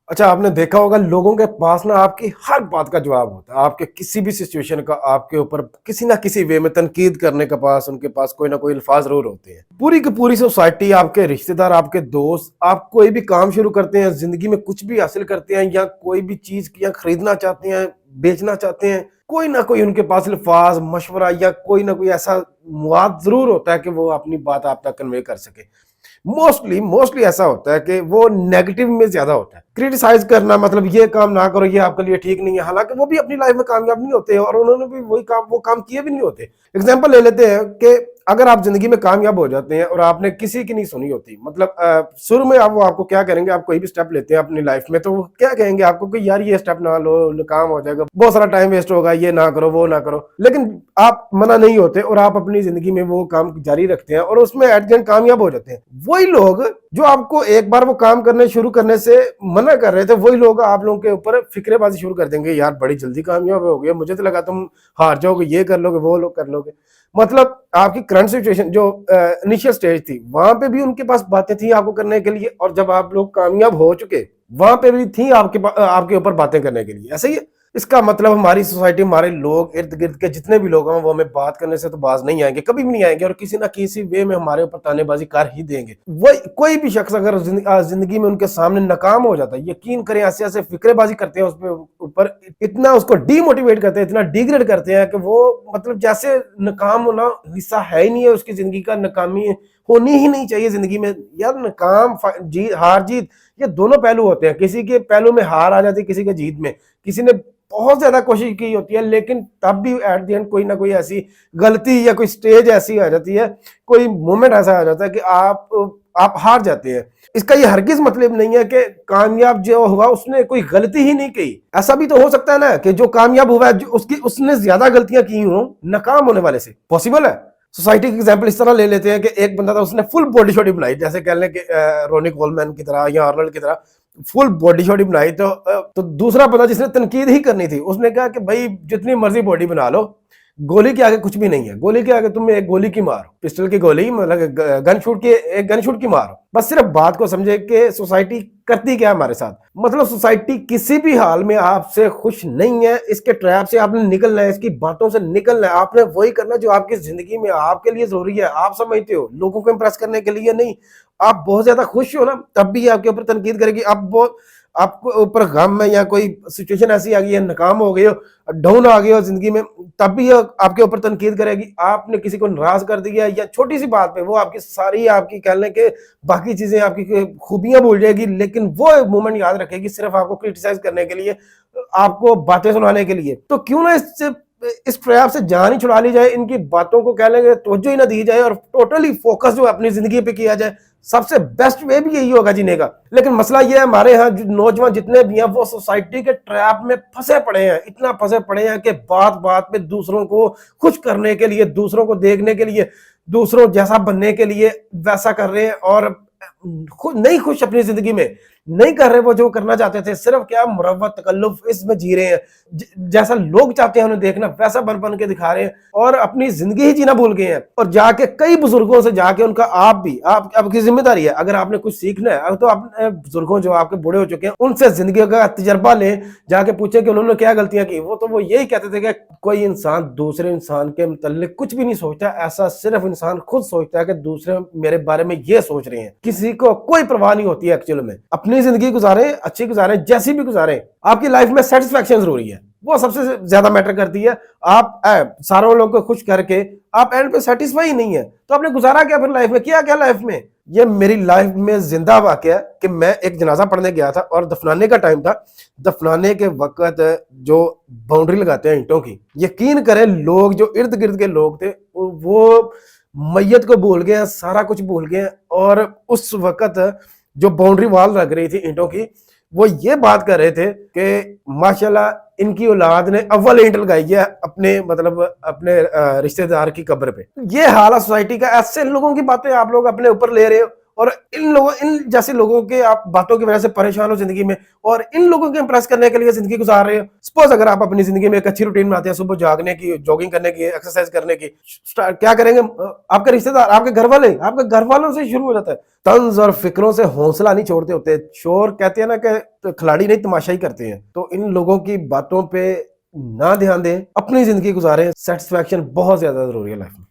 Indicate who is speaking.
Speaker 1: अच्छा, आपने देखा होगा लोगों के पास ना आपकी हर बात का जवाब होता है। आपके किसी भी सिचुएशन का आपके ऊपर किसी ना किसी वे में तनकीद करने के पास उनके पास कोई ना कोई अल्फाज जरूर होते हैं। पूरी की पूरी सोसाइटी, आपके रिश्तेदार, आपके दोस्त, आप कोई भी काम शुरू करते हैं, जिंदगी में कुछ भी हासिल करते हैं या कोई भी चीज या खरीदना चाहते हैं, बेचना चाहते हैं, कोई ना कोई उनके पास अल्फाज, मशवरा या कोई ना कोई ऐसा मुआद जरूर होता है कि वो अपनी बात आप तक कन्वे कर सके। मोस्टली मोस्टली ऐसा होता है कि वो नेगेटिव में ज्यादा होता है। क्रिटिसाइज करना, मतलब ये काम ना करो, ये आपके लिए ठीक नहीं है, हालांकि वो भी अपनी लाइफ में कामयाब नहीं होते और उन्होंने भी वो काम किए भी नहीं होते। एग्जाम्पल ले लेते हैं कि अगर आप जिंदगी में कामयाब हो जाते हैं और आपने किसी की नहीं सुनी होती, मतलब शुरू में आप वो आपको क्या करेंगे, आप कोई भी स्टेप लेते हैं अपनी लाइफ में तो वो क्या कहेंगे आपको कि यार ये स्टेप ना लो, काम हो जाएगा, बहुत सारा टाइम वेस्ट होगा, ये ना करो, वो ना करो। लेकिन आप मना नहीं होते और आप अपनी जिंदगी में वो काम जारी रखते हैं और उसमें एट द एंड कामयाब हो जाते हैं। वही लोग जो आपको एक बार वो काम करने शुरू करने से मना कर रहे थे, वही लोग आप लोगों के ऊपर फिक्रेबाजी शुरू कर देंगे, यार बड़ी जल्दी कामयाब हो गए, मुझे तो लगा तुम हार जाओगे, ये कर लोगे, वो लोग कर लोगे। मतलब आपकी करंट सिचुएशन जो इनिशियल स्टेज थी, वहां पे भी उनके पास बातें थी आपको करने के लिए, और जब आप लोग कामयाब हो चुके वहां पे भी थी आपके ऊपर बातें करने के लिए। ऐसा ही है। इसका मतलब हमारी सोसाइटी, हमारे लोग, इर्द गिर्द के जितने भी लोग हैं वो हमें बात करने से तो बाज नहीं आएंगे, कभी भी नहीं आएंगे, और किसी ना किसी वे में हमारे ऊपर तानेबाजी कर ही देंगे। वही कोई भी शख्स अगर जिंदगी में उनके सामने नाकाम हो जाता है, यकीन करें ऐसे ऐसे फिक्रेबाजी करते हैं उसके ऊपर, इतना उसको डीमोटिवेट करते हैं, इतना डिग्रेड करते हैं कि वो मतलब जैसे नाकाम होना हिस्सा है ही नहीं है उसकी जिंदगी का, नाकामी होनी ही नहीं चाहिए जिंदगी में। यार नाकाम जीत, हार जीत, ये दोनों पहलू होते हैं। किसी के पहलू में हार आ जाती है, किसी के जीत में। किसी ने बहुत ज्यादा कोशिश की होती है लेकिन तब भी एट द एंड कोई ना कोई ऐसी गलती या कोई स्टेज ऐसी आ जाती है, कोई मोमेंट ऐसा आ जाता है कि आप हार जाते हैं। इसका ये हरगिज मतलब नहीं है कि कामयाब जो हुआ उसने कोई गलती ही नहीं की। ऐसा भी तो हो सकता है ना कि जो कामयाब हुआ है उसने ज्यादा गलतियां की हो नाकाम होने वाले से, पॉसिबल है। सोसाइटी की एग्जांपल इस तरह ले लेते हैं कि एक बंदा था, उसने फुल बॉडी शॉडी बनाई, जैसे कह लें कि रोनी कोलमैन की तरह या आर्नल्ड की तरह फुल बॉडी शॉडी बनाई, तो दूसरा बंदा जिसने तनकीद ही करनी थी उसने कहा कि भाई जितनी मर्जी बॉडी बना लो, गोली के आगे कुछ भी नहीं है। गोली के आगे तुम एक गोली की मारो, पिस्टल की गोली, मतलब गन शूट की मारो। बस सिर्फ बात को समझे कि सोसाइटी करती क्या है हमारे साथ। मतलब सोसाइटी किसी भी हाल में आपसे खुश नहीं है। इसके ट्रैप से आपने निकलना है, इसकी बातों से निकलना है। आपने वही करना जो आपकी जिंदगी में आपके लिए जरूरी है। आप समझते हो लोगों को इंप्रेस करने के लिए नहीं। आप बहुत ज्यादा खुश हो ना, तब भी आपके ऊपर तनकीद करेगी। आपको ऊपर गम है या कोई सिचुएशन ऐसी आ गई है, नाकाम हो गए हो, डाउन आ गए हो जिंदगी में, तब भी आपके ऊपर तनकीद करेगी। आपने किसी को नाराज कर दिया या छोटी सी बात पे वो आपकी सारी, आपकी कह लें कि बाकी चीजें, आपकी खूबियां भूल जाएगी, लेकिन वो मोमेंट याद रखेगी सिर्फ आपको क्रिटिसाइज करने के लिए, आपको बातें सुनाने के लिए। तो क्यों ना इस ट्रैप से जान ही छुड़ा ली जाए, इनकी बातों को कह लेंगे तवज्जो ही ना दी जाए और टोटली फोकस जो अपनी जिंदगी पे किया जाए। सबसे बेस्ट वे भी यही होगा जीने का। लेकिन मसला यह है, हमारे यहाँ नौजवान जितने भी हैं वो सोसाइटी के ट्रैप में फंसे पड़े हैं, इतना फंसे पड़े हैं कि बात बात पे दूसरों को खुश करने के लिए, दूसरों को देखने के लिए, दूसरों जैसा बनने के लिए वैसा कर रहे हैं, और खुद नहीं खुश अपनी जिंदगी में, नहीं कर रहे वो जो करना चाहते थे। सिर्फ क्या मुरव्वत तकल्लुफ इसमें जी रहे हैं, जैसा लोग चाहते हैं उन्हें देखना वैसा बन बन के दिखा रहे हैं, और अपनी जिंदगी ही जीना भूल गए हैं। और जाके कई बुजुर्गों से जाके उनका, आप आपकी जिम्मेदारी है, अगर आपने कुछ सीखना है तो अपने बुजुर्गों जो आपके बूढ़े हो चुके हैं उनसे जिंदगी का तजर्बा लें, जाके पूछे कि उन्होंने क्या गलतियां की। वो यही कहते थे कि कोई इंसान दूसरे इंसान के मुतल्लिक कुछ भी नहीं सोचता, ऐसा सिर्फ इंसान खुद सोचता है कि दूसरे मेरे बारे में ये सोच रहे हैं। किसी को कोई परवाह नहीं होती है एक्चुअल में। अपनी जिंदगी गुजारें, अच्छी गुजारें, जैसी भी गुजारें, आपकी लाइफ में सेटिस्फैक्शन जरूरी है, वो सबसे ज्यादा मैटर करती है। आप सारों लोगों को खुश करके आप एंड पे सेटिस्फाई नहीं है तो आपने गुजारा क्या फिर लाइफ में, किया क्या लाइफ में। ये मेरी लाइफ में जिंदा वाकया है कि मैं एक जनाजा पढ़ने गया था और दफनाने का टाइम था। दफनाने के वक्त जो बाउंड्री लगाते हैं ईंटों की, यकीन करें लोग जो इर्द गिर्द के लोग थे वो मैयत को भूल गए, सारा कुछ भूल गए। और उस वक्त जो बाउंड्री वॉल लग रही थी ईंटों की, वो ये बात कर रहे थे कि माशाल्लाह इनकी औलाद ने अव्वल ईंट लगाई है अपने, मतलब अपने रिश्तेदार की कब्र पे। ये हाल है सोसाइटी का। ऐसे लोगों की बातें आप लोग अपने ऊपर ले रहे हो और इन जैसे लोगों के आप बातों की वजह से परेशान हो जिंदगी में, और इन लोगों को इंप्रेस करने के लिए जिंदगी गुजार रहे हो। सपोज अगर आप अपनी जिंदगी में एक अच्छी रूटीन बनाते हैं, सुबह जागने की, जॉगिंग करने की, एक्सरसाइज करने की, क्या करेंगे आपके रिश्तेदार, आपके घर वाले, आपके घर वालों से शुरू हो जाता है। तंज और फिक्रों से हौसला नहीं छोड़ते होते, शोर कहते हैं ना कि खिलाड़ी नहीं तमाशा ही करते हैं। तो इन लोगों की बातों पे ना ध्यान दें, अपनी जिंदगी गुजारें। सेटिस्फैक्शन बहुत ज्यादा जरूरी है लाइफ में।